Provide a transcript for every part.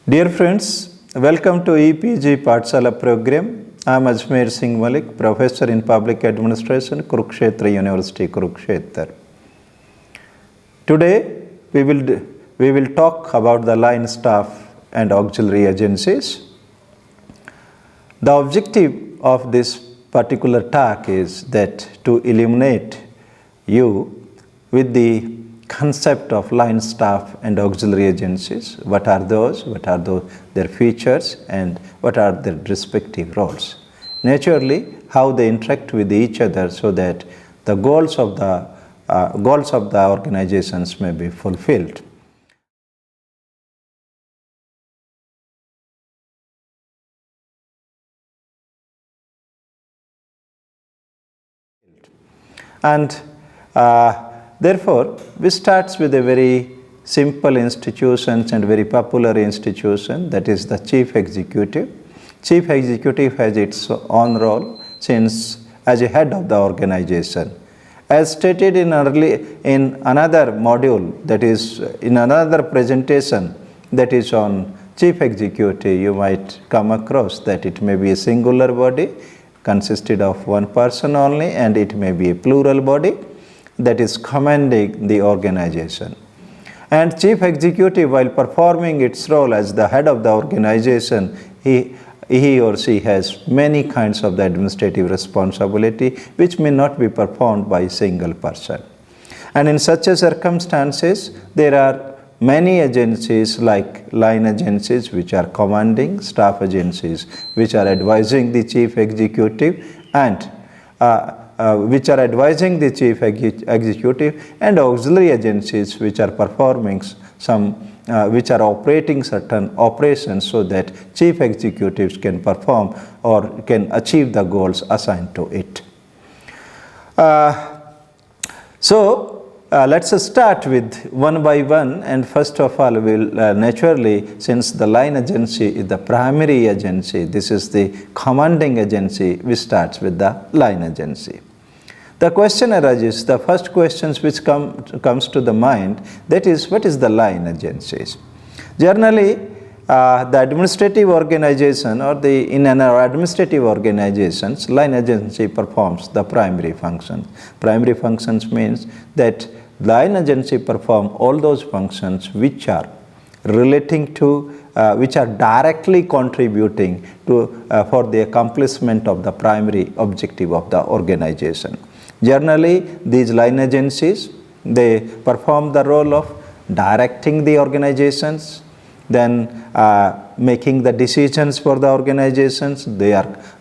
Dear friends, welcome to Epg Padshala program. I am Ajmer Singh Malik, Professor in Public Administration, Kurukshetra University, Kurukshetra. Today, we will talk about the line staff and auxiliary agencies. The objective of this particular talk is that to illuminate you with the concept of line staff and auxiliary agencies. What are those? What are their features and what are their respective roles? Naturally, how they interact with each other so that the goals of the organizations may be fulfilled. And therefore, we start with a very simple institution and very popular institution, that is the chief executive. Chief executive has its own role since as a head of the organization. As stated in another module, that is in another presentation that is on chief executive, you might come across that it may be a singular body consisted of one person only, and it may be a plural body that is commanding the organization. And chief executive, while performing its role as the head of the organization, he or she has many kinds of the administrative responsibility which may not be performed by a single person. And in such a circumstances, there are many agencies like line agencies which are commanding, staff agencies which are advising the chief executive and which are advising the chief executive, and auxiliary agencies which are performing which are operating certain operations so that chief executives can perform or can achieve the goals assigned to it. Let's start with one by one, and first of all we'll naturally, since the line agency is the primary agency, this is the commanding agency, we start with the line agency. The question arises, the first questions which comes to the mind, that is, what is the line agencies? Generally, the administrative organization or in an administrative organizations, line agency performs the primary function. Primary functions means that line agency perform all those functions which are relating to, which are directly contributing to for the accomplishment of the primary objective of the organization. Generally, these line agencies, they perform the role of directing the organizations, then making the decisions for the organizations.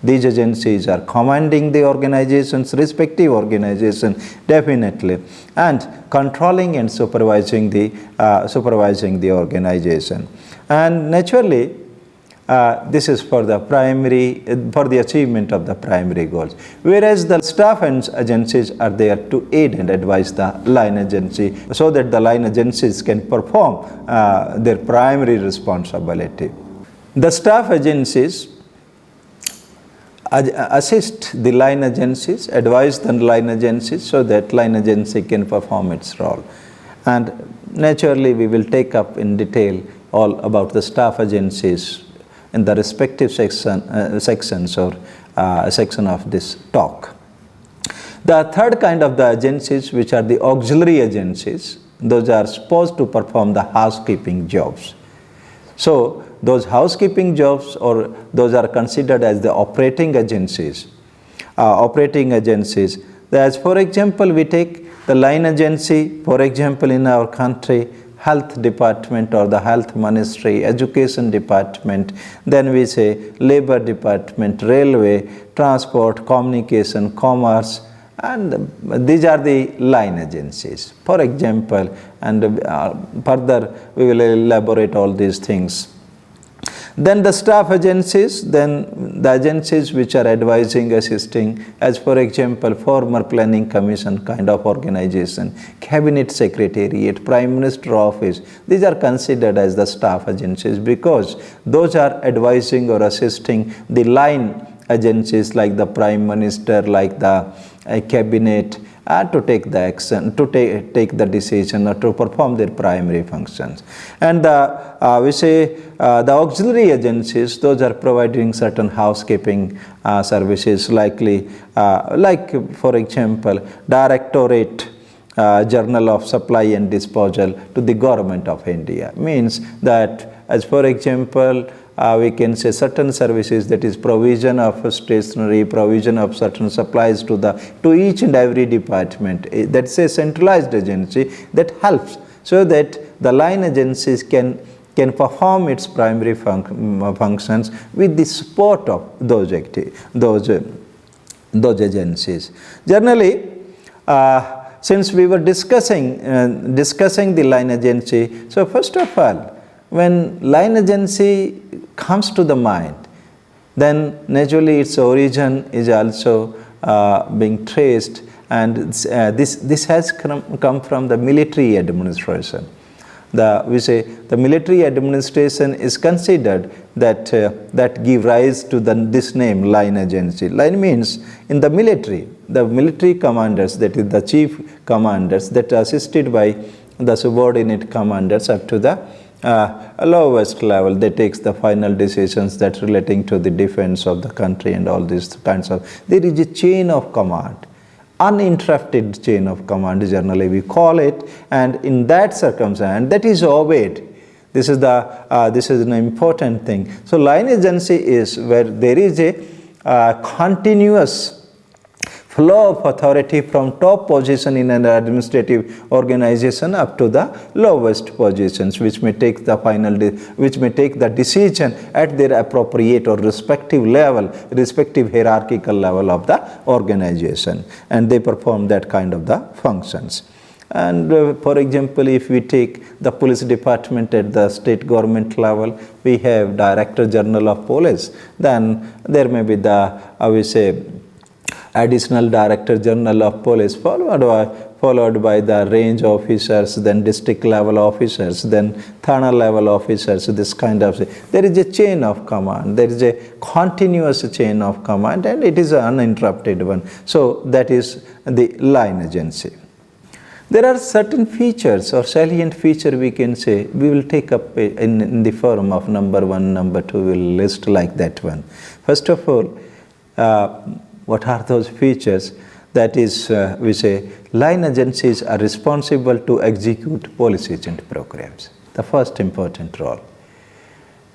These agencies are commanding the organizations, respective organization, definitely, and controlling and supervising the organization. And naturally, this is for the achievement of the primary goals. Whereas the staff and agencies are there to aid and advise the line agency so that the line agencies can perform their primary responsibility. The staff agencies assist the line agencies, advise the line agencies so that line agency can perform its role. And naturally, we will take up in detail all about the staff agencies in the respective sections or section of this talk. The third kind of the agencies, which are the auxiliary agencies, those are supposed to perform the housekeeping jobs. So those housekeeping jobs, or those are considered as the operating agencies. As for example, we take the line agency, for example, in our country, health department or the health ministry, education department, then we say labor department, railway, transport, communication, commerce, and these are the line agencies, for example, and further we will elaborate all these things. Then the staff agencies, then the agencies which are advising, assisting, as for example, former planning commission kind of organization, cabinet secretariat, prime minister office, these are considered as the staff agencies because those are advising or assisting the line agencies like the prime minister, like the cabinet, to take the action, to take the decision or to perform their primary functions. And we say the auxiliary agencies, those are providing certain housekeeping services, like for example, Directorate Journal of Supply and Disposal to the Government of India. Means that, as for example, we can say certain services, that is provision of stationery, provision of certain supplies to each and every department. That's a centralized agency that helps so that the line agencies can perform its primary functions with the support of those agencies. Generally, since we were discussing the line agency, so first of all, when line agency comes to the mind, then naturally its origin is also being traced, and this has come from the military administration. We say the military administration is considered that give rise to this name, line agency. Line means in the military commanders, that is the chief commanders, that are assisted by the subordinate commanders up to the lowest level. They takes the final decisions that relating to the defense of the country and all these kinds of. There is a chain of command, uninterrupted chain of command, generally we call it, and in that circumstance, that is obeyed. This is an important thing. So line agency is where there is a continuous flow of authority from top position in an administrative organization up to the lowest positions, which may take the decision at their appropriate or respective hierarchical level of the organization, and they perform that kind of the functions. And for example, if we take the police department at the state government level, we have Director General of Police. Then there may be the Additional Director General of Police, followed by the range officers, then district level officers, then Thana level officers. This kind of, there is a chain of command. There is a continuous chain of command, and it is an uninterrupted one. So that is the line agency. There are certain features or salient feature, we can say, we will take up in the form of number 1, number 2, we will list like that one. First of all, what are those features? That is, we say, line agencies are responsible to execute policies and programs. The first important role.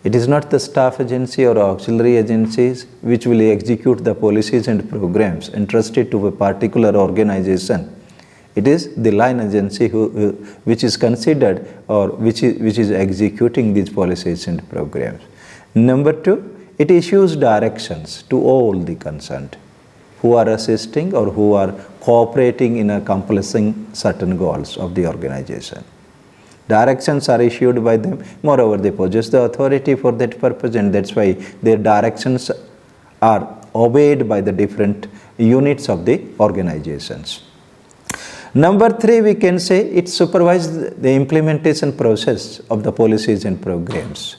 It is not the staff agency or auxiliary agencies which will execute the policies and programs entrusted to a particular organization. It is the line agency which is considered or which is executing these policies and programs. Number 2, it issues directions to all the concerned who are assisting or who are cooperating in accomplishing certain goals of the organization. Directions are issued by them. Moreover, they possess the authority for that purpose, and that's why their directions are obeyed by the different units of the organizations. Number 3, we can say it supervises the implementation process of the policies and programs.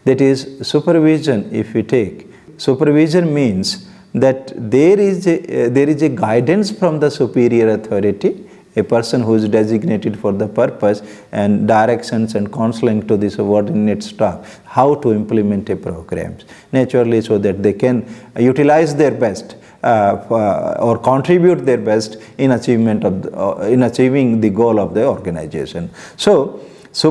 That is, supervision, if we take, supervision means that there is a guidance from the superior authority, a person who is designated for the purpose, and directions and counseling to the subordinate staff how to implement a program, naturally, so that they can utilize their best or contribute their best in achieving the goal of the organization. So these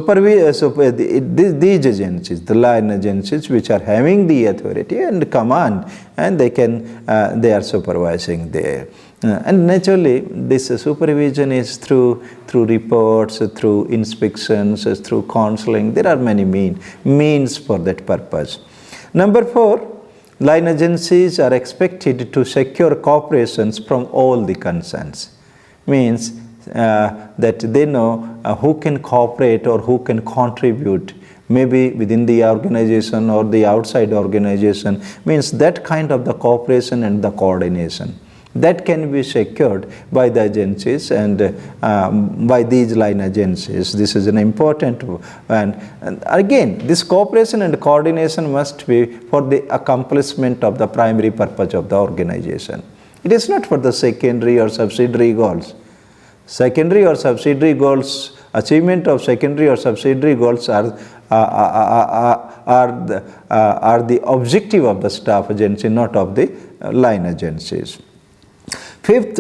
agencies, the line agencies, which are having the authority and command, and they are supervising there. And naturally, this supervision is through reports, through inspections, through counseling. There are many means for that purpose. Number 4, line agencies are expected to secure cooperations from all the concerns. Means that they know who can cooperate or who can contribute, maybe within the organization or the outside organization. Means that kind of the cooperation and the coordination that can be secured by the agencies and by these line agencies. This is an important one. And again, this cooperation and coordination must be for the accomplishment of the primary purpose of the organization. It is not for the secondary or subsidiary goals. Secondary or subsidiary goals, achievement of secondary or subsidiary goals are the objective of the staff agency, not of the line agencies. Fifth,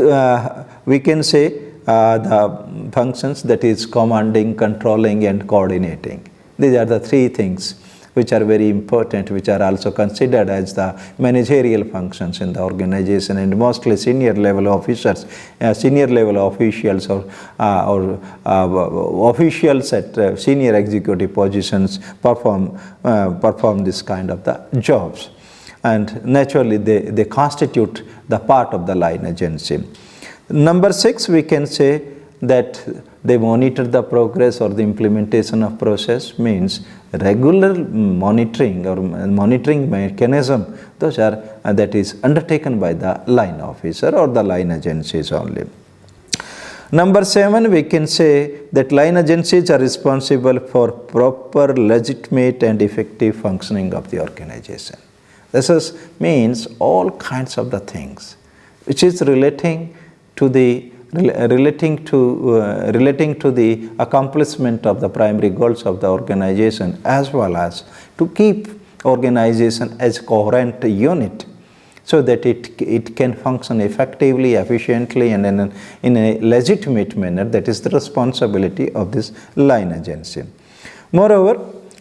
we can say the functions, that is commanding, controlling and coordinating. These are the three things which are very important, which are also considered as the managerial functions in the organization, and mostly senior level officers, senior level officials or officials at senior executive positions perform this kind of the jobs, and naturally they constitute the part of the line agency. Number 6, we can say that they monitor the progress or the implementation of process, means regular monitoring or monitoring mechanism, those are that is undertaken by the line officer or the line agencies only. Number 7, we can say that line agencies are responsible for proper, legitimate and effective functioning of the organization. This means all kinds of the things which is relating to the accomplishment of the primary goals of the organization, as well as to keep organization as a coherent unit, so that it can function effectively, efficiently and in a legitimate manner. That is the responsibility of this line agency. Moreover,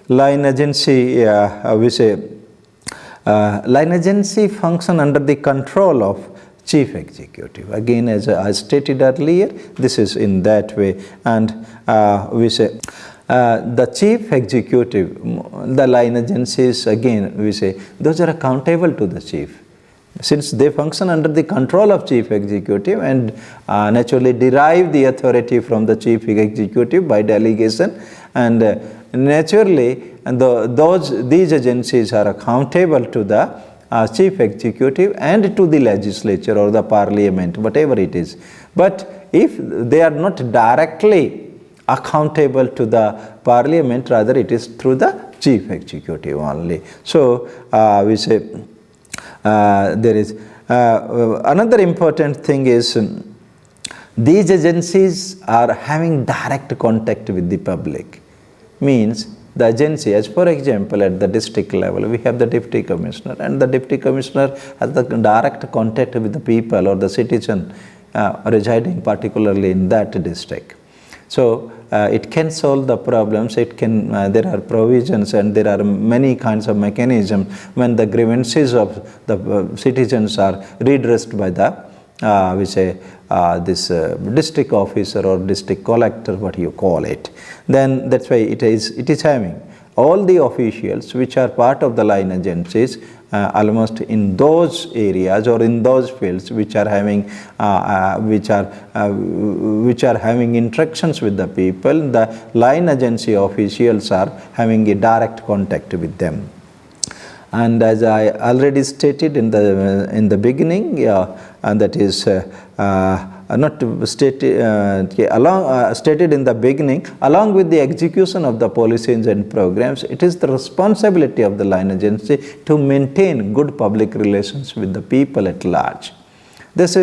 line agency, line agency function under the control of chief executive. Again, as I stated earlier, this is in that way, and we say the chief executive, the line agencies, again we say those are accountable to the chief, since they function under the control of chief executive and naturally derive the authority from the chief executive by delegation, and naturally these agencies are accountable to the chief executive and to the legislature or the parliament, whatever it is. But if they are not directly accountable to the parliament, rather it is through the chief executive only. So we say there is another important thing is these agencies are having direct contact with the public, means the agency, as for example at the district level we have the deputy commissioner, and the deputy commissioner has the direct contact with the people or the citizen residing particularly in that district. So it can solve the problems, it can there are provisions and there are many kinds of mechanisms when the grievances of the citizens are redressed by the this district officer or district collector, what you call it. Then that's why it is having all the officials which are part of the line agencies almost in those areas or in those fields which are having interactions with the people. The line agency officials are having a direct contact with them. And as I already stated in the beginning, and that is stated in the beginning, along with the execution of the policies and programs, it is the responsibility of the line agency to maintain good public relations with the people at large. This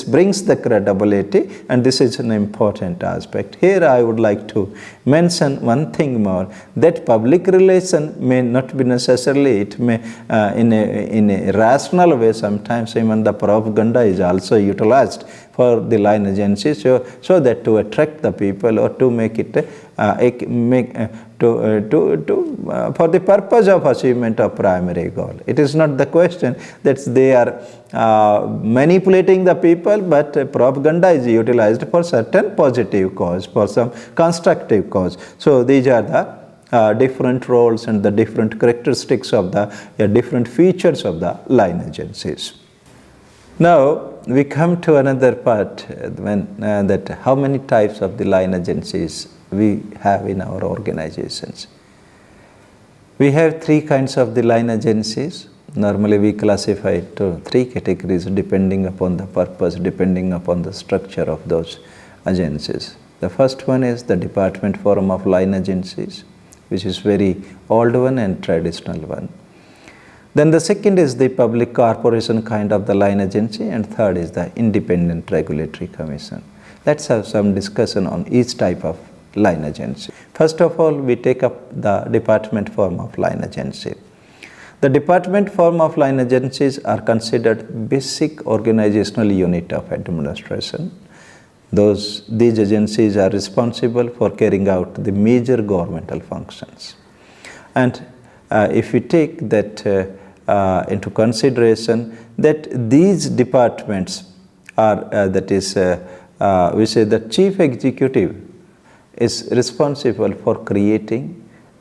brings the credibility, and this is an important aspect. Here I would like to mention one thing more, that public relation may not be necessarily, it may in a rational way, sometimes even the propaganda is also utilized for the line agency, so that to attract the people or to make it for the purpose of achievement of primary goal. It is not the question that they are manipulating the people, but propaganda is utilized for certain positive cause, for some constructive cause. So these are the different roles and the different characteristics of the different features of the line agencies. Now we come to another part, when that how many types of the line agencies we have in our organizations. We have three kinds of the line agencies. Normally we classify it to three categories depending upon the purpose, depending upon the structure of those agencies. The first one is the department form of line agencies, which is very old one and traditional one. Then the second is the public corporation kind of the line agency, and third is the independent regulatory commission. Let's have some discussion on each type of line agency. First of all, we take up the department form of line agency. The department form of line agencies are considered basic organizational unit of administration. These agencies are responsible for carrying out the major governmental functions. And if we take that into consideration, that these departments are, we say the chief executive is responsible for creating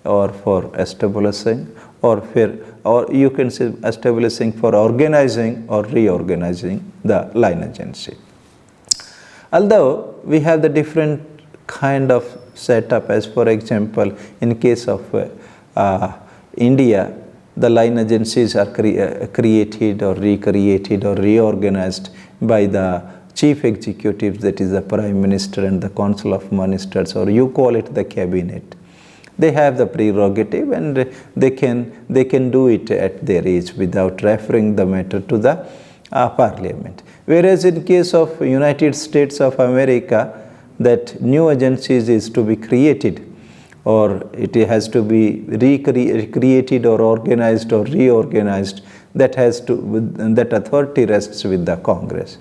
or for establishing or you can say establishing, for organizing or reorganizing the line agency. Although we have the different kind of setup, as for example, in case of India, the line agencies are created or recreated or reorganized by the chief executives, that is the Prime Minister and the Council of Ministers, or you call it the cabinet. They have the prerogative and they can do it at their age without referring the matter to the parliament. Whereas in case of United States of America, that new agencies is to be created, or it has to be recreated or organized or reorganized, that authority rests with the Congress.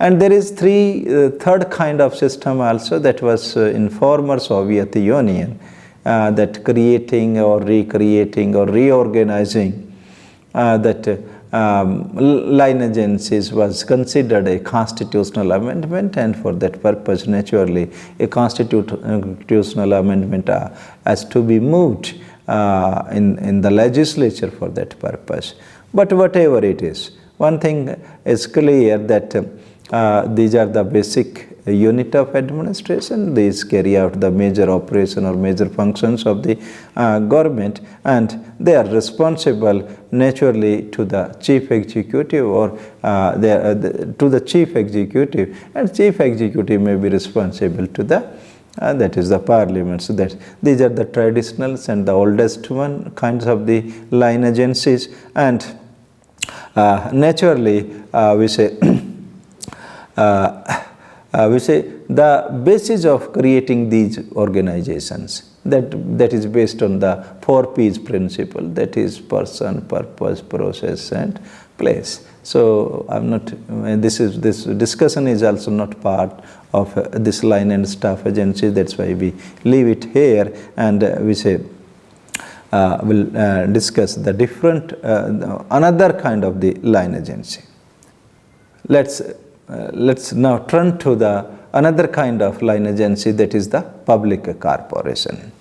And there is third kind of system also that was in former Soviet Union, that creating or recreating or reorganizing line agencies was considered a constitutional amendment, and for that purpose, naturally, a constitutional amendment has to be moved in the legislature for that purpose. But whatever it is, one thing is clear, that these are the basic unit of administration. These carry out the major operation or major functions of the government, and they are responsible naturally to the chief executive or to the chief executive, and chief executive may be responsible to the that is the parliament. So that these are the traditionals and the oldest kinds of the line agencies, and naturally we say the basis of creating these organizations, that is based on the 4 P's principle, that is person, purpose, process and place. So this discussion is also not part of this line and staff agency. That's why we leave it here, and we say we'll discuss the different another kind of the line agency. Let's now turn to the another kind of line agency, that is the public corporation.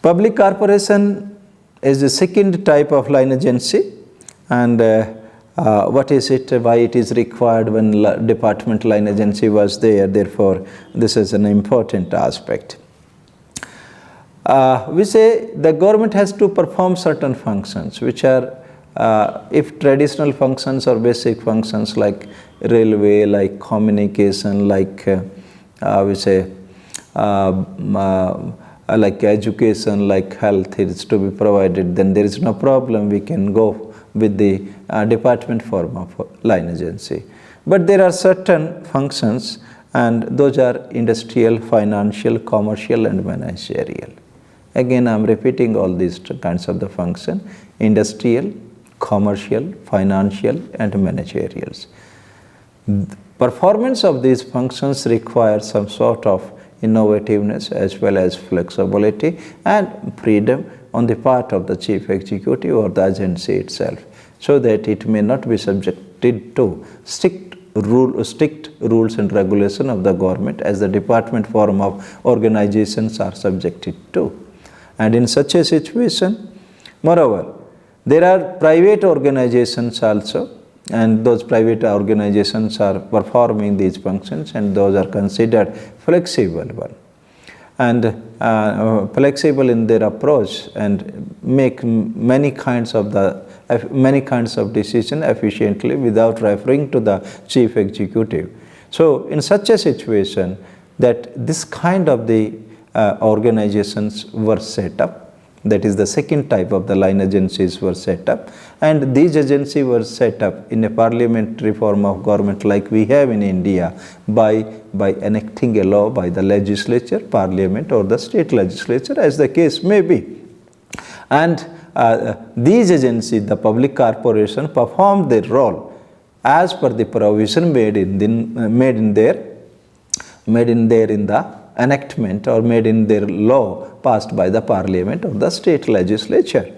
Public corporation is the second type of line agency, and what is it, why it is required when department line agency was there. Therefore, this is an important aspect. We say the government has to perform certain functions which are if traditional functions or basic functions like railway, like communication, like we say like education, like health is to be provided, then there is no problem, we can go with the department form of line agency. But there are certain functions, and those are industrial, financial, commercial and managerial. Again, I am repeating all these kinds of the function: industrial, commercial, financial and managerial. Performance of these functions requires some sort of innovativeness as well as flexibility and freedom on the part of the chief executive or the agency itself, so that it may not be subjected to strict rules and regulation of the government as the department form of organizations are subjected to. And in such a situation, moreover, there are private organizations also, and those private organizations are performing these functions, and those are considered flexible one, and flexible in their approach, and make many kinds of decision efficiently without referring to the chief executive. So in such a situation, that this kind of the organizations were set up That is the second type of the line agencies were set up, and these agencies were set up in a parliamentary form of government like we have in India by enacting a law by the legislature, parliament or the state legislature as the case may be. And these agencies, the public corporation, performed their role as per the provision made in the enactment or made in their law passed by the parliament or the state legislature.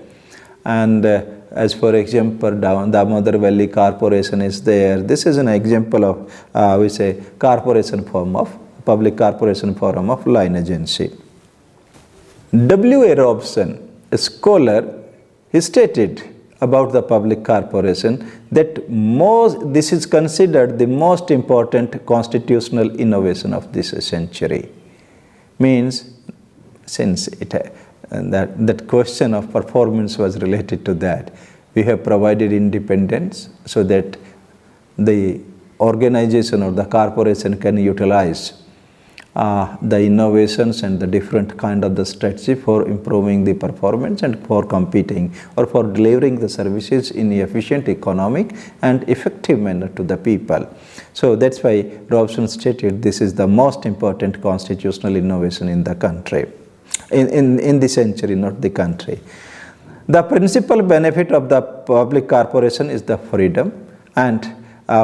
And as for example, Damodar Valley Corporation is there. This is an example of we say corporation form of public corporation form of line agency. W. A. Robson, a scholar, he stated about the public corporation that this is considered the most important constitutional innovation of this century. Means, since that question of performance was related to that, we have provided independence so that the organization or the corporation can utilize the innovations and the different kind of the strategy for improving the performance and for competing or for delivering the services in efficient, economic and effective manner to the people. So that's why Robson stated this is the most important constitutional innovation in the country, in the century, not the country. The principal benefit of the public corporation is the freedom and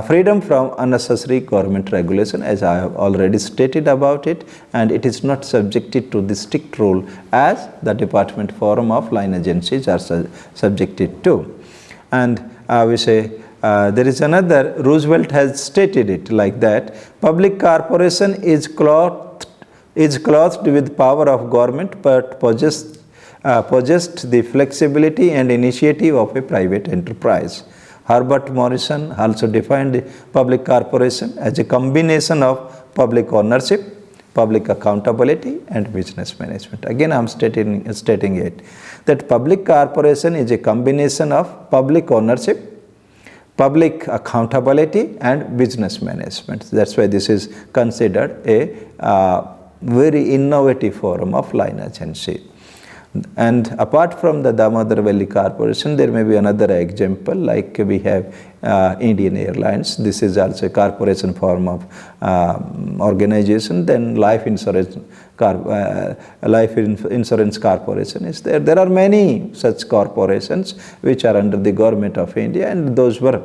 freedom from unnecessary government regulation, as I have already stated about it, and it is not subjected to the strict rule as the department forum of line agencies are subjected to. And we say there is another, Roosevelt has stated it like that: public corporation is clothed with power of government but possessed the flexibility and initiative of a private enterprise. Herbert Morrison also defined the public corporation as a combination of public ownership, public accountability and business management. Again, I am stating it, that public corporation is a combination of public ownership, public accountability and business management. That's why this is considered a very innovative form of line agency. And apart from the Damodar Valley Corporation, there may be another example, like we have Indian Airlines. This is also a corporation form of organization. Then Life Insurance Corporation is there. There are many such corporations which are under the government of India, and those were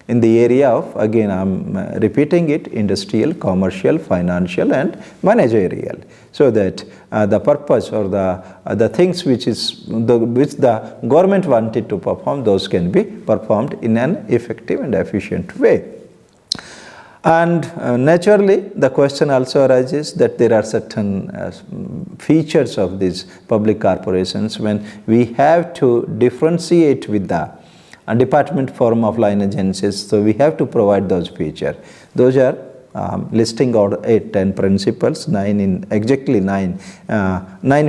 in the area of, again I am repeating it, industrial, commercial, financial and managerial. So that the purpose or the things which the government wanted to perform, those can be performed in an effective and efficient way. And naturally, the question also arises that there are certain features of these public corporations when we have to differentiate with the department form of line agencies. So we have to provide those features. Those are listing out 8-10 principles, 9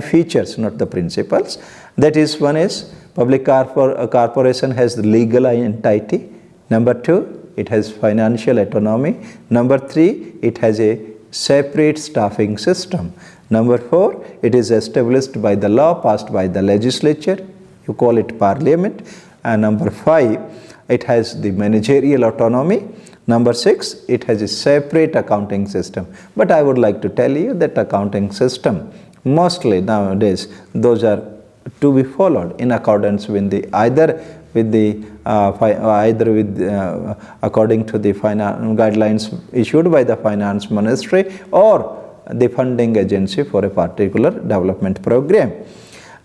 features, not the principles. That is, one is public corporation has legal entity. Number 2, it has financial autonomy. Number 3, it has a separate staffing system. Number 4, it is established by the law passed by the legislature. You call it parliament. And number 5, it has the managerial autonomy. Number 6, it has a separate accounting system. But I would like to tell you that accounting system, mostly nowadays, those are to be followed in accordance with according to the guidelines issued by the finance ministry or the funding agency for a particular development program.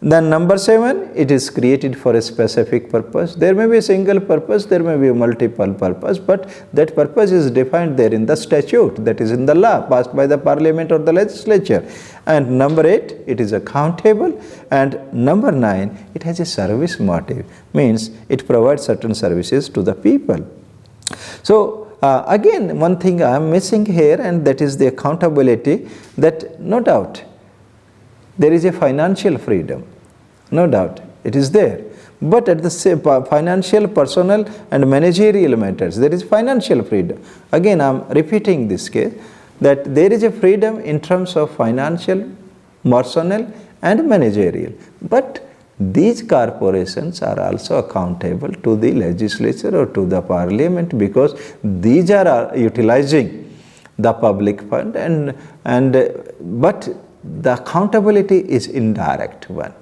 Then number 7, it is created for a specific purpose. There may be a single purpose, there may be a multiple purpose, but that purpose is defined there in the statute, that is in the law passed by the parliament or the legislature. And number 8, it is accountable. And number 9, it has a service motive, means it provides certain services to the people. So again, one thing I am missing here, and that is the accountability, that no doubt there is a financial freedom, no doubt it is there, but at the same financial, personal and managerial matters, there is financial freedom. Again, I am repeating this case, that there is a freedom in terms of financial, personal and managerial, but these corporations are also accountable to the legislature or to the parliament, because these are utilizing the public fund, but the accountability is indirect one.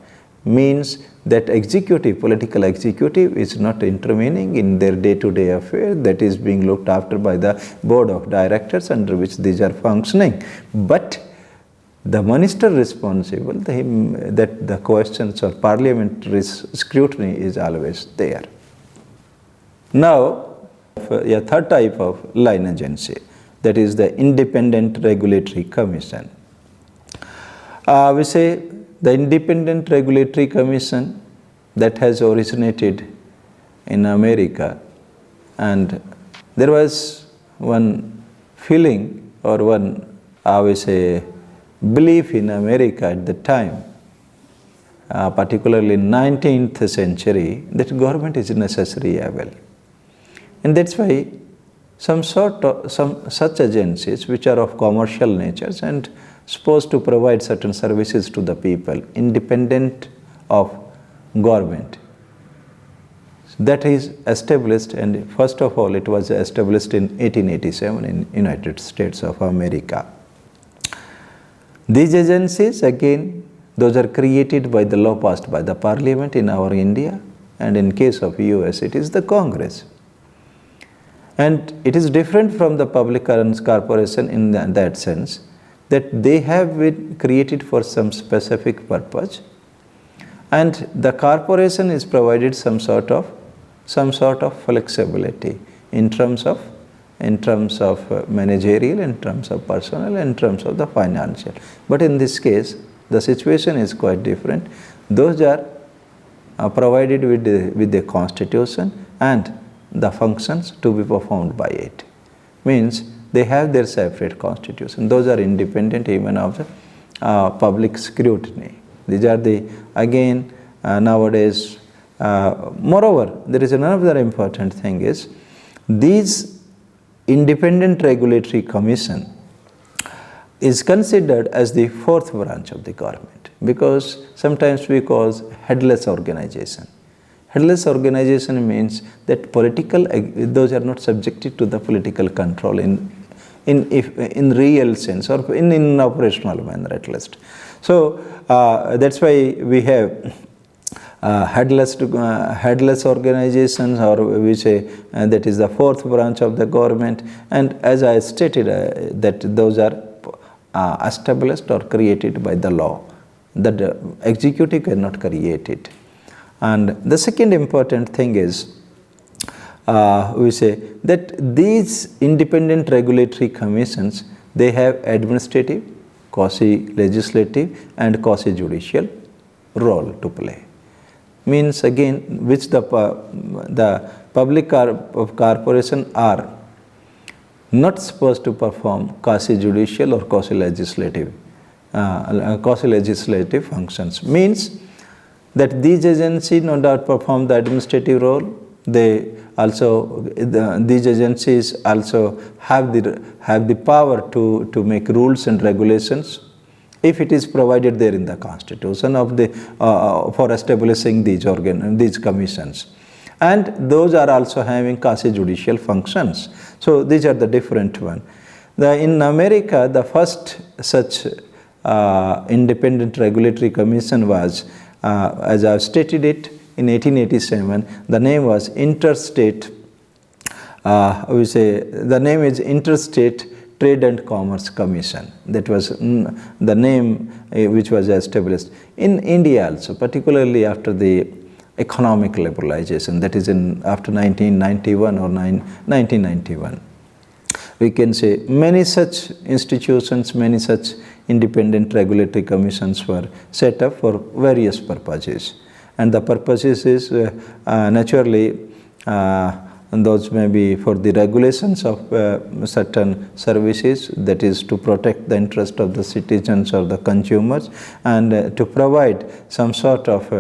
Means that political executive is not intervening in their day-to-day affairs, that is being looked after by the board of directors under which these are functioning. But the minister responsible, that the questions of parliamentary scrutiny is always there. Now, a third type of line agency, that is the Independent Regulatory Commission. We say the Independent Regulatory Commission that has originated in America, and there was one feeling or one, we say, belief in America at the time, particularly in 19th century, that government is necessary evil. And that's why some such agencies which are of commercial natures and supposed to provide certain services to the people, independent of government, that is established. And first of all, it was established in 1887 in United States of America. These agencies, again, those are created by the law passed by the parliament in our India, and in case of US, it is the Congress. And it is different from the public corporation in that sense, that they have been created for some specific purpose, and the corporation is provided some sort of flexibility in terms of managerial, in terms of personnel, in terms of the financial. But in this case, the situation is quite different. Those are provided with the constitution and the functions to be performed by it. Means they have their separate constitution. Those are independent even of the public scrutiny. These are the, again, nowadays, moreover, there is another important thing is, these Independent Regulatory Commission is considered as the fourth branch of the government, because sometimes we call headless organization. Headless organization means that those are not subjected to the political control in real sense, or in operational manner at least. So that's why we have headless organizations, or we say that is the fourth branch of the government. And as I stated, that those are established or created by the law, that the executive cannot create it. And the second important thing is, we say that these independent regulatory commissions, they have administrative, quasi-legislative and quasi-judicial role to play. Means again, which the public corporation are not supposed to perform quasi-judicial or quasi-legislative functions. Means that these agencies no doubt perform the administrative role. These agencies also have the power to make rules and regulations, if it is provided there in the constitution of for establishing these commissions. And those are also having quasi-judicial functions. So these are the different one. In America, the first such independent regulatory commission was, as I have stated it, in 1887. The name was Interstate. The name is Interstate Trade and Commerce Commission. That was the name which was established in India also, particularly after the economic liberalization, that is after 1991 or 1991. We can say many such institutions, many such independent regulatory commissions were set up for various purposes. And the purposes is naturally, those may be for the regulations of certain services, that is to protect the interest of the citizens or the consumers, and to provide some sort of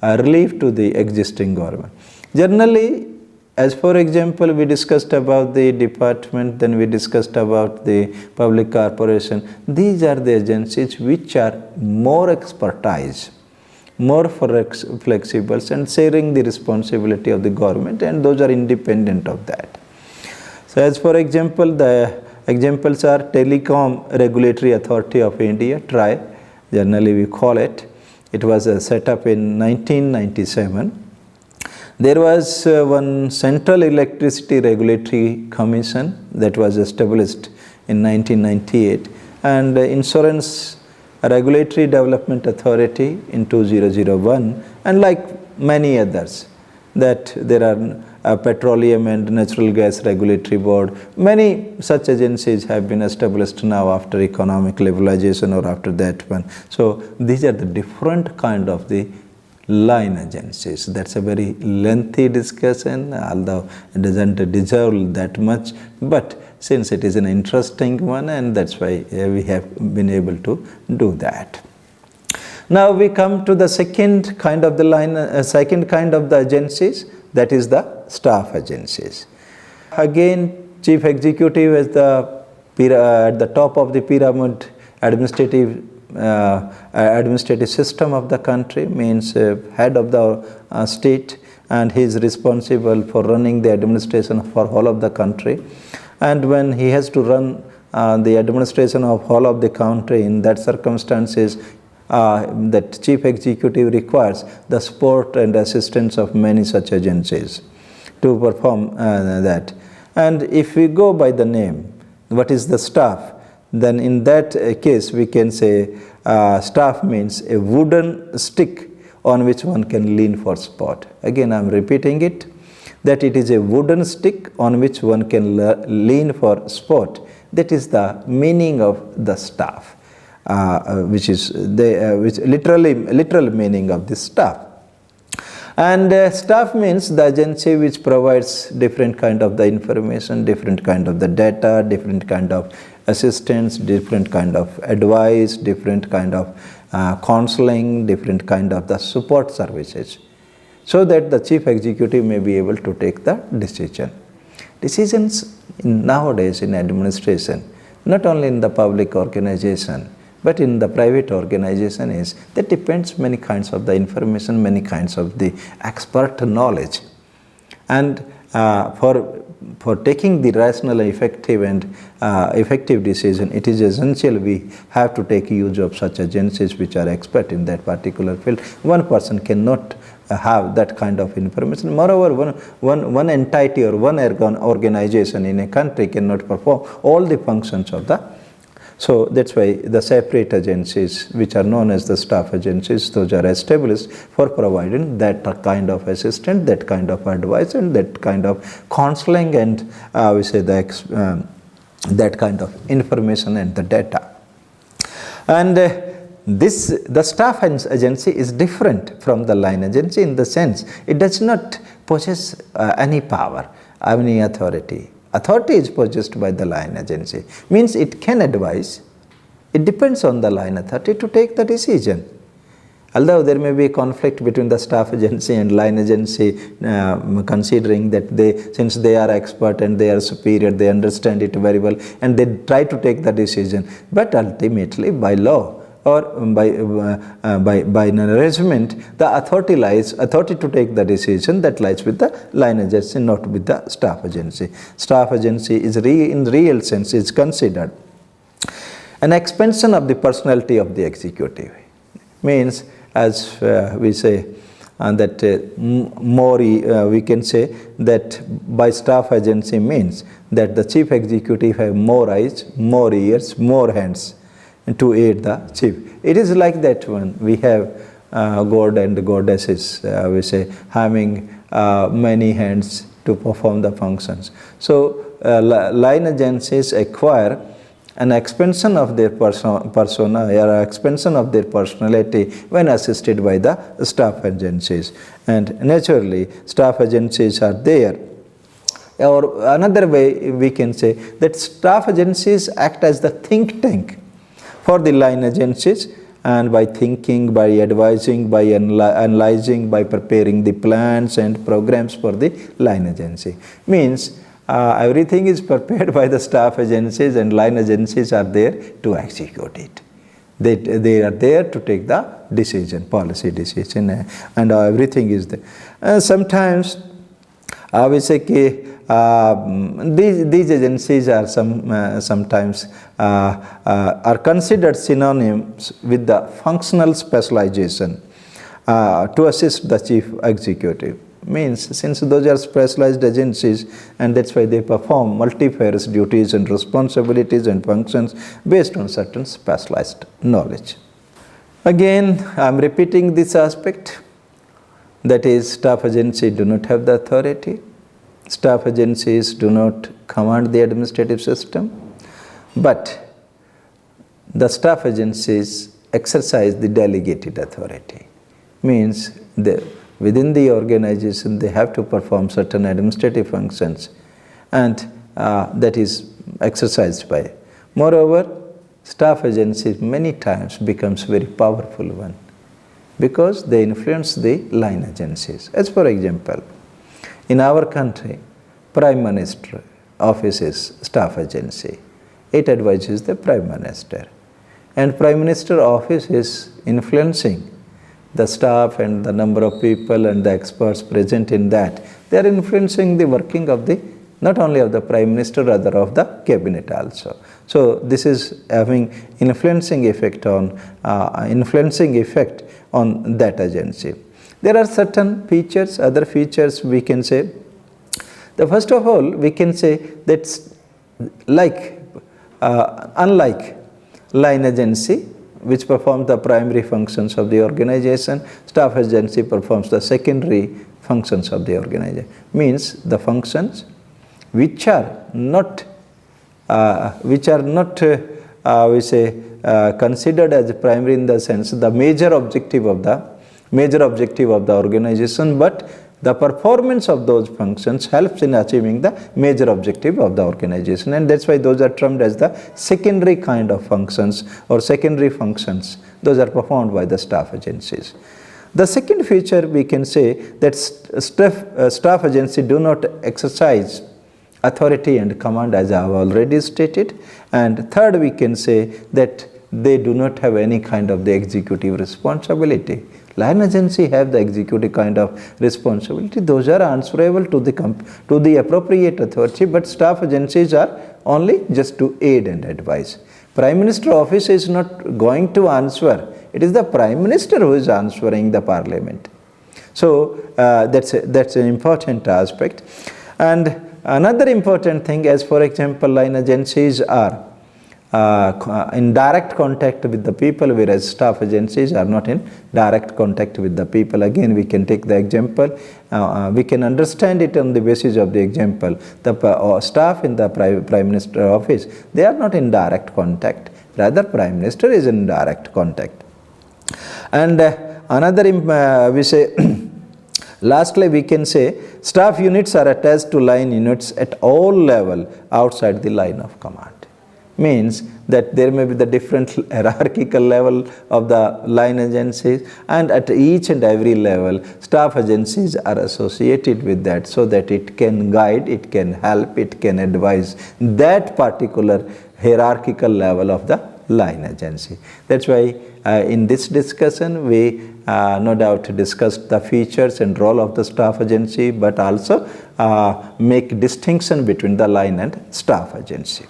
relief to the existing government. Generally, as for example, we discussed about the department, then we discussed about the public corporation. These are the agencies which are more expertise more flexible and sharing the responsibility of the government, and those are independent of that. So as for example, the examples are Telecom Regulatory Authority of India, TRAI, generally we call it. It was set up in 1997. There was one Central Electricity Regulatory Commission that was established in 1998, and Insurance Regulatory Development Authority in 2001, and like many others, that there are Petroleum and Natural Gas Regulatory Board. Many such agencies have been established now after economic liberalization or after that one. So these are the different kind of the line agencies. That's a very lengthy discussion, although it doesn't deserve that much, but since it is an interesting one, and that's why we have been able to do that. Now we come to the second kind of the line, second kind of the agencies, that is the staff agencies. Again, chief executive is at the top of the pyramid administrative system of the country, means head of the state, and he is responsible for running the administration for whole of the country. And when he has to run the administration of whole of the country, in that circumstances, that chief executive requires the support and assistance of many such agencies to perform that. And if we go by the name, what is the staff? Then in that case we can say staff means a wooden stick on which one can lean for support. Again I am repeating it, that it is a wooden stick on which one can lean for support. That is the meaning of the staff. Which is which literal meaning of this staff. And staff means the agency which provides different kind of the information, different kind of the data, different kind of assistance, different kind of advice, different kind of counseling, different kind of the support services, so that the chief executive may be able to take the decision. Decisions nowadays in administration, not only in the public organization, but in the private organization, is that depends many kinds of the information, many kinds of the expert knowledge. And for taking the rational, effective and effective decision, it is essential we have to take use of such agencies which are expert in that particular field. One person cannot have that kind of information. Moreover, one entity or one organization in a country cannot perform all the functions of the. So that's why the separate agencies, which are known as the staff agencies, those are established for providing that kind of assistance, that kind of advice, and that kind of counseling, and we say that kind of information and the data. And the staff agency is different from the line agency in the sense it does not possess any power, any authority. Authority is possessed by the line agency, means it can advise. It depends on the line authority to take the decision. Although there may be a conflict between the staff agency and line agency, considering that since they are expert and they are superior, they understand it very well, and they try to take the decision. But ultimately, by law or by an arrangement, the authority to take the decision, that lies with the line agency, not with the staff agency. Staff agency is in real sense is considered an expansion of the personality of the executive. Means, as we say, that more we can say that by staff agency means that the chief executive have more eyes, more ears, more hands to aid the chief. It is like that one. We have god and goddesses, we say, having many hands to perform the functions. So line agencies acquire an expansion of their persona or expansion of their personality when assisted by the staff agencies. And naturally, staff agencies are there. Or another way we can say that staff agencies act as the think tank for the line agencies, and by thinking, by advising, by analyzing, by preparing the plans and programs for the line agency. Means everything is prepared by the staff agencies, and line agencies are there to execute it. They are there to take the decision, policy decision, and everything is there. Sometimes we say these agencies are sometimes are considered synonyms with the functional specialization to assist the chief executive. Means since those are specialized agencies, and that's why they perform multifarious duties and responsibilities and functions based on certain specialized knowledge. Again, I am repeating this aspect, that is, staff agencies do not have the authority. Staff agencies do not command the administrative system, but the staff agencies exercise the delegated authority. Means within the organization they have to perform certain administrative functions, and that is exercised by. Moreover, staff agencies many times becomes very powerful one, because they influence the line agencies. As for example, in our country, Prime Minister office is staff agency. It advises the Prime Minister, and Prime Minister office is influencing the staff and the number of people and the experts present in that. They are influencing the working of the, not only of the Prime Minister, rather of the cabinet also. So this is having influencing effect on that agency. There are certain features, other features we can say. The first of all, we can say that unlike line agency, which performs the primary functions of the organization, staff agency performs the secondary functions of the organization. Means the functions which are not considered as primary in the sense the major objective of the organization, but the performance of those functions helps in achieving the major objective of the organization, and that's why those are termed as the secondary kind of functions or secondary functions. Those are performed by the staff agencies. The second feature we can say that staff agency do not exercise authority and command, as I have already stated. And third, we can say that they do not have any kind of the executive responsibility. Line agency have the executive kind of responsibility. Those are answerable to the appropriate authority, but staff agencies are only just to aid and advise. Prime Minister office is not going to answer. It is the Prime Minister who is answering the Parliament. So that's an important aspect. And another important thing, as for example, line agencies are in direct contact with the people, whereas staff agencies are not in direct contact with the people. Again, we can take the example. We can understand it on the basis of the example. The staff in the Prime Minister office, they are not in direct contact. Rather, Prime Minister is in direct contact. And lastly, we can say staff units are attached to line units at all level outside the line of command. Means that there may be the different hierarchical level of the line agencies, and at each and every level staff agencies are associated with that, so that it can guide, it can help, it can advise that particular hierarchical level of the line agency. That's why in this discussion we no doubt discussed the features and role of the staff agency, but also make distinction between the line and staff agency.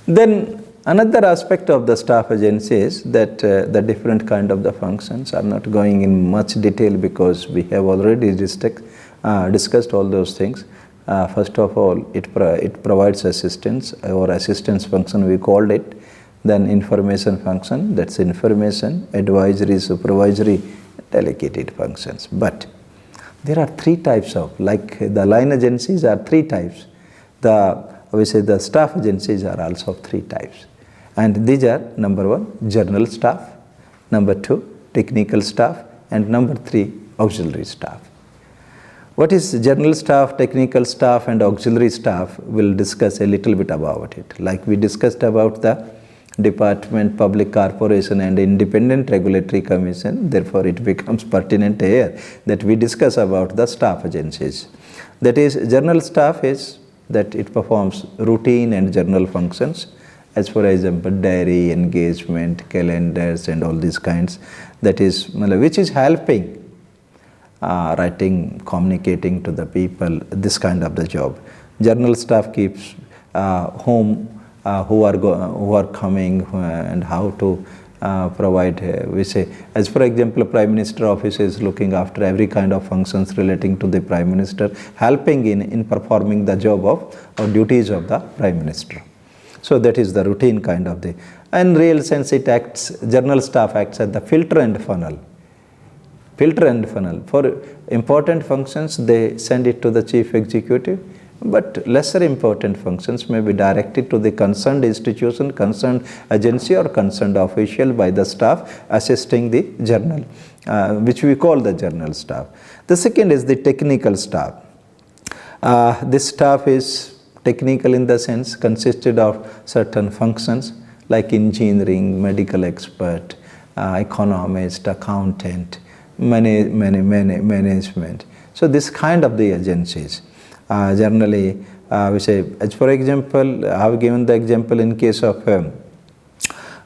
Then another aspect of the staff agency is that the different kind of the functions are not going in much detail, because we have already discussed all those things. First of all, it provides assistance or assistance function, we called it. Then information function, that's information, advisory, supervisory, delegated functions. But there are three types of, like the line agencies are three types. The staff agencies are also of three types. And these are, number one, general staff, number two, technical staff, and number three, auxiliary staff. What is general staff, technical staff, and auxiliary staff? We'll discuss a little bit about it. Like we discussed about the department, public corporation, and independent regulatory commission. Therefore, it becomes pertinent here that we discuss about the staff agencies. That is, general staff is that it performs routine and general functions, as for example diary, engagement, calendars and all these kinds, that is which is helping writing, communicating to the people, this kind of the job. Journal staff keeps who are coming and how to provide, we say, as for example, Prime Minister office is looking after every kind of functions relating to the Prime Minister, helping in performing the job of or duties of the Prime Minister. So that is the routine kind of the, in real sense it acts, journal staff acts as the filter and funnel. Filter and funnel. For important functions, they send it to the chief executive, but lesser important functions may be directed to the concerned institution, concerned agency or concerned official by the staff assisting the journal, which we call the journal staff. The second is the technical staff. This staff is technical in the sense consisted of certain functions like engineering, medical expert, economist, accountant, management. So this kind of the agencies. Generally, we say, as for example, I have given the example in case of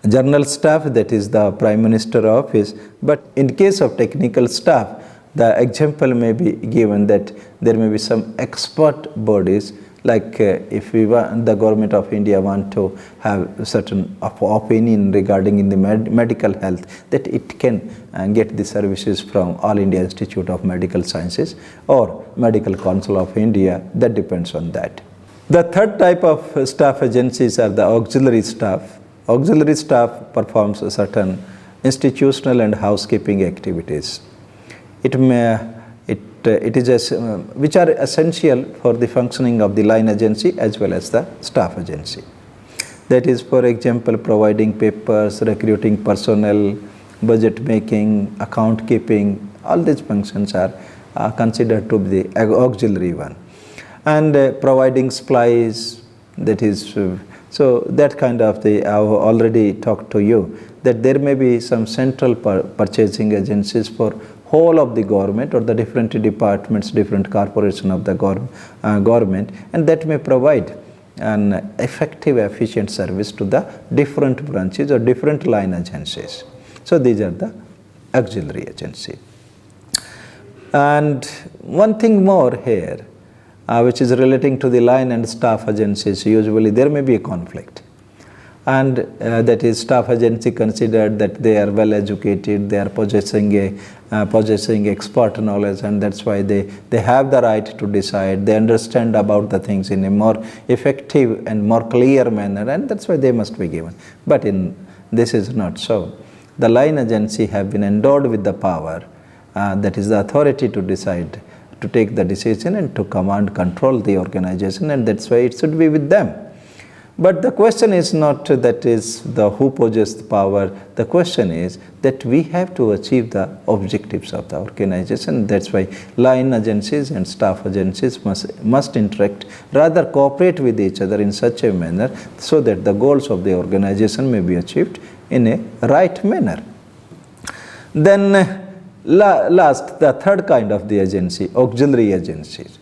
journal staff, that is the Prime Minister office, but in case of technical staff, the example may be given that there may be some expert bodies, like if we want, the government of India want to have a certain opinion regarding in the medical health, that it can get the services from All India Institute of Medical Sciences or Medical Council of India, that depends on that. The third type of staff agencies are the auxiliary staff. Auxiliary staff performs a certain institutional and housekeeping activities. It is which are essential for the functioning of the line agency as well as the staff agency. That is, for example, providing papers, recruiting personnel, budget making, account keeping, all these functions are considered to be the auxiliary one. And providing supplies, that is, so that kind of the, I have already talked to you, that there may be some central purchasing agencies for whole of the government or the different departments, different corporation of the government, and that may provide an effective, efficient service to the different branches or different line agencies. So these are the auxiliary agency. And one thing more here, which is relating to the line and staff agencies, usually there may be a conflict. And that is, staff agency considered that they are well educated, they are possessing expert knowledge, and that's why they have the right to decide, they understand about the things in a more effective and more clear manner, and that's why they must be given. But this is not so. The line agency have been endowed with the power, that is the authority to decide, to take the decision and to command, control the organization, and that's why it should be with them. But the question is not that is the who possesses the power. The question is that we have to achieve the objectives of the organization. That's why line agencies and staff agencies must interact, rather cooperate with each other in such a manner so that the goals of the organization may be achieved in a right manner. Then last, the third kind of the agency, auxiliary agencies.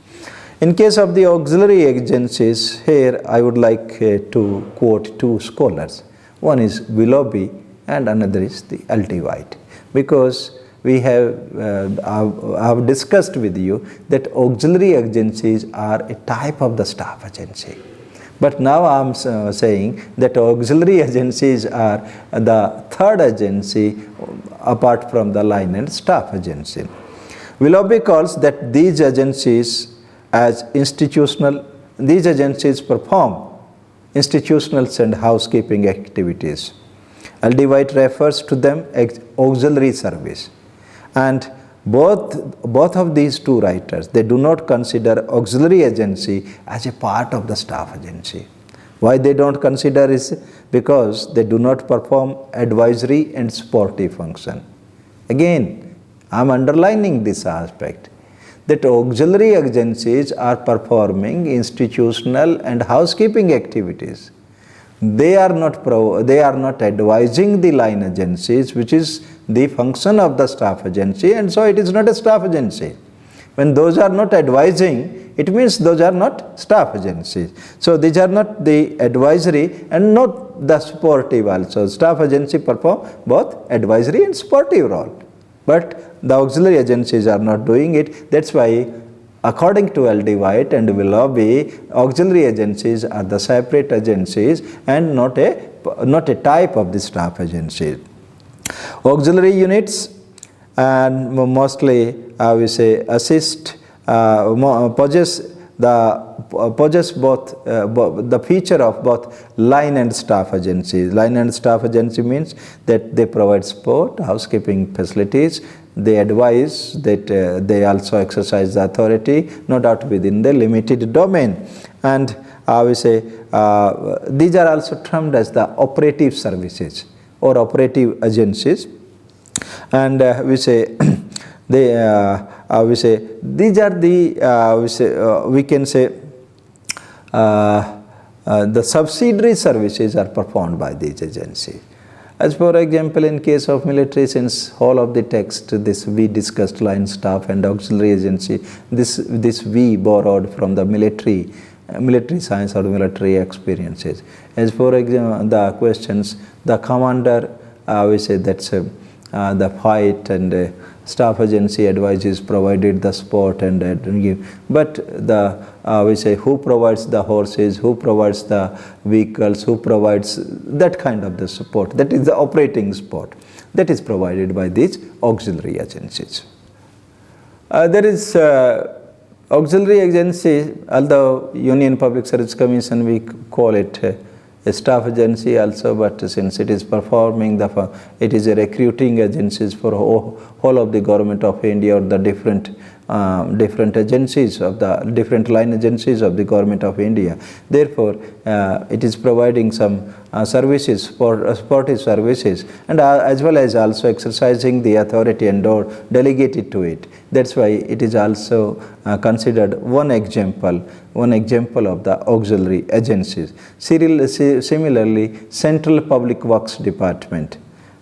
In case of the auxiliary agencies, here I would like to quote two scholars. One is Willoughby and another is the L.T. White, because we have discussed with you that auxiliary agencies are a type of the staff agency. But now I am saying that auxiliary agencies are the third agency apart from the line and staff agency. Willoughby calls that these agencies as institutional, these agencies perform institutional and housekeeping activities. L.D. White refers to them as auxiliary service. And both of these two writers, they do not consider auxiliary agency as a part of the staff agency. Why they don't consider is because they do not perform advisory and supportive function. Again, I am underlining this aspect, that auxiliary agencies are performing institutional and housekeeping activities. They are not advising the line agencies, which is the function of the staff agency, and so it is not a staff agency. When those are not advising, it means those are not staff agencies. So these are not the advisory and not the supportive also. Staff agency perform both advisory and supportive role. But the auxiliary agencies are not doing it. That's why according to L.D. White and Willoughby, auxiliary agencies are the separate agencies and not a type of the staff agencies. Auxiliary units and mostly we say assist possess both the feature of both line and staff agencies. Line and staff agency means that they provide support, housekeeping facilities, they advise, that they also exercise the authority, no doubt within the limited domain. And we say these are also termed as the operative services or operative agencies. And we say we say these are the we can say the subsidiary services are performed by these agencies. As for example, in case of military, since whole of the text this we discussed line staff and auxiliary agency, this we borrowed from the military science or military experiences. As for example, the questions, the commander, we say that's the fight, and staff agency advises provided the support and give. But the we say who provides the horses, who provides the vehicles, who provides that kind of the support, that is the operating support that is provided by these auxiliary agencies. There is auxiliary agency, although Union Public Service Commission we call it a staff agency also, but since it is performing it is a recruiting agencies for whole of the government of India or the different agencies of the different line agencies of the government of India. Therefore, it is providing some services for supportive services, and as well as also exercising the authority and or delegated to it. That's why it is also considered one example of the auxiliary agencies. Similarly, Central Public Works Department,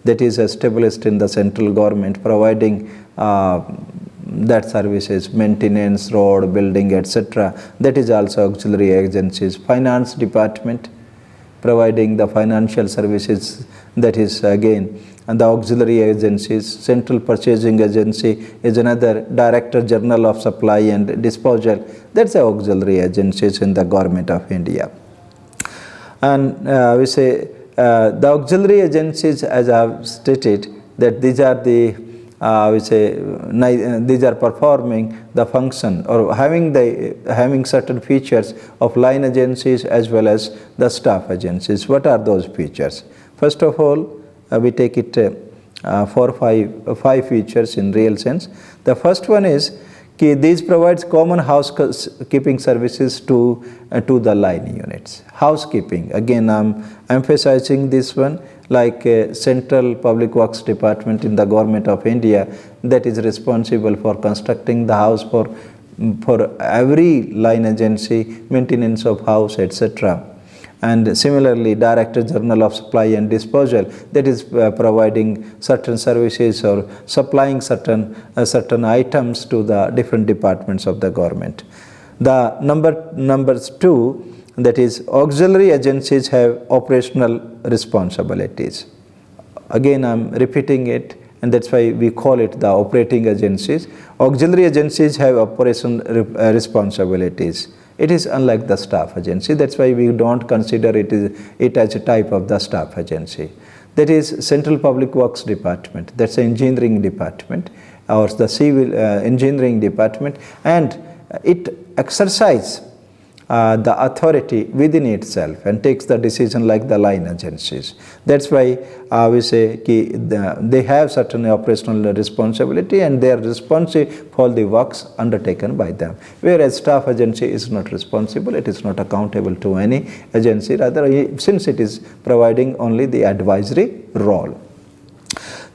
that is established in the central government, providing that services, maintenance, road, building, etc. That is also auxiliary agencies. Finance Department, providing the financial services, that is again and the auxiliary agencies. Central Purchasing Agency is another. Director General of Supply and Disposal, that's the auxiliary agencies in the government of India. And we say the auxiliary agencies, as I have stated, that these are the we say these are performing the function or having certain features of line agencies as well as the staff agencies. What are those features? First of all, we take it five features in real sense. The first one is these provides common housekeeping services to the line units. Housekeeping, again I'm emphasizing this one, like Central Public Works Department in the government of India, that is responsible for constructing the house for every line agency, maintenance of house, etc. And similarly, Director General of Supply and Disposal, that is providing certain services or supplying certain items to the different departments of the government. The numbers two, that is auxiliary agencies have operational responsibilities. Again, I'm repeating it, and that's why we call it the operating agencies. Auxiliary agencies have operation responsibilities. It is unlike the staff agency. That's why we don't consider it as a type of the staff agency. That is Central Public Works Department. That's the engineering department or the civil engineering department, and it exercises the authority within itself and takes the decision like the line agencies. That's why we say they have certain operational responsibility and they are responsible for the works undertaken by them. Whereas staff agency is not responsible, it is not accountable to any agency, rather since it is providing only the advisory role.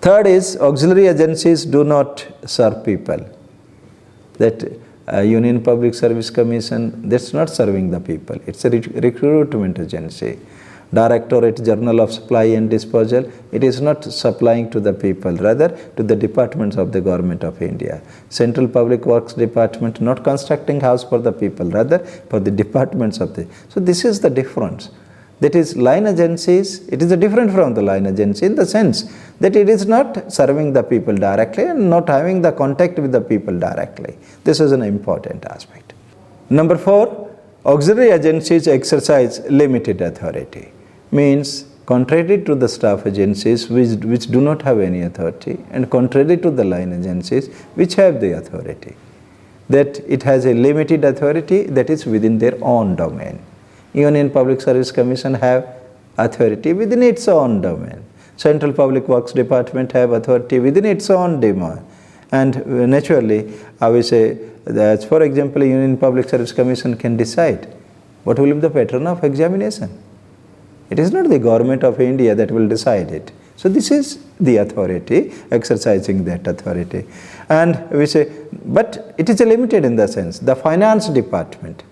Third is auxiliary agencies do not serve people. That Union Public Service Commission, that's not serving the people. It's a recruitment agency. Directorate General of Supply and Disposal, it is not supplying to the people, rather to the departments of the Government of India. Central Public Works Department, not constructing house for the people, rather for the departments of the. So this is the difference. That is, line agencies, it is different from the line agency in the sense that it is not serving the people directly and not having the contact with the people directly. This is an important aspect. Number 4, auxiliary agencies exercise limited authority. Means, contrary to the staff agencies which do not have any authority, and contrary to the line agencies which have the authority, that it has a limited authority that is within their own domain. Union Public Service Commission have authority within its own domain. Central Public Works Department have authority within its own domain. And naturally, I will say that, for example, Union Public Service Commission can decide what will be the pattern of examination. It is not the Government of India that will decide it. So this is the authority, exercising that authority. And we say, but it is limited in the sense, the finance department,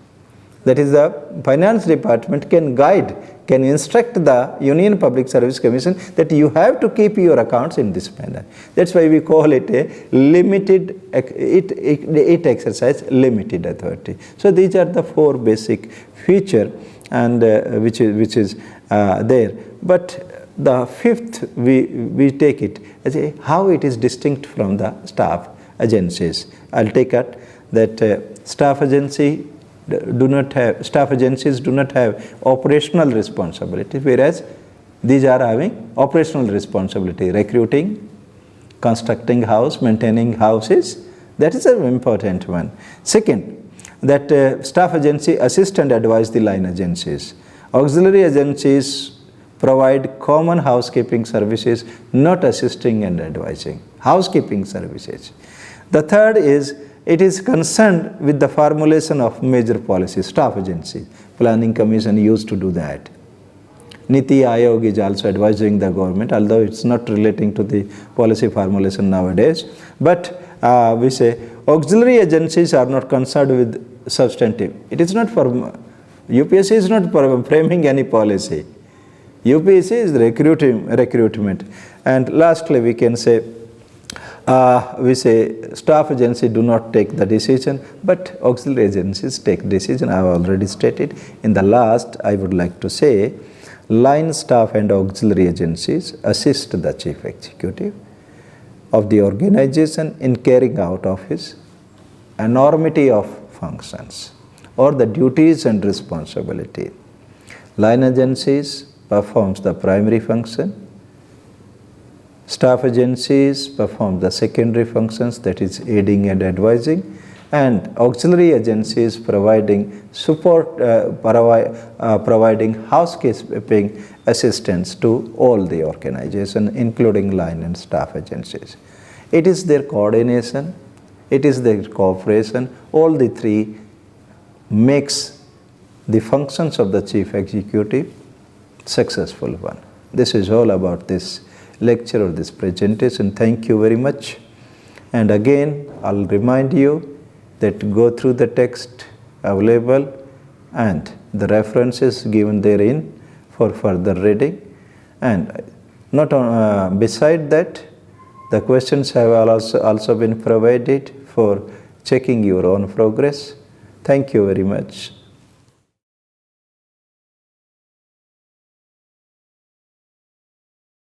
that is the finance department can guide, can instruct the Union Public Service Commission that you have to keep your accounts in this manner. That's why we call it a limited, it exercise limited authority. So these are the 4 basic features and which is there. But the 5th, we take it as how it is distinct from the staff agencies. I'll take it that staff agencies do not have operational responsibility, whereas these are having operational responsibility, recruiting, constructing house, maintaining houses. That is an important one. Second, that staff agency assist and advise the line agencies. Auxiliary agencies provide common housekeeping services, not assisting and advising. Housekeeping services. The third is, it is concerned with the formulation of major policies. Staff agencies, Planning Commission used to do that. Niti Aayog is also advising the government, although it's not relating to the policy formulation nowadays. But we say auxiliary agencies are not concerned with substantive. It is not for, UPSC is not for framing any policy. UPSC is recruitment. And lastly, we can say, we say staff agency do not take the decision, but auxiliary agencies take decision. I have already stated. In the last, I would like to say, line staff and auxiliary agencies assist the chief executive of the organization in carrying out of his enormity of functions or the duties and responsibility. Line agencies performs the primary function. Staff agencies perform the secondary functions, that is aiding and advising, and auxiliary agencies providing support, providing housekeeping assistance to all the organization, including line and staff agencies. It is their coordination, it is their cooperation, all the 3 makes the functions of the chief executive successful one. This is all about this lecture or this presentation. Thank you very much. And again, I'll remind you that go through the text available and the references given therein for further reading. And not on, beside that, the questions have also been provided for checking your own progress. Thank you very much.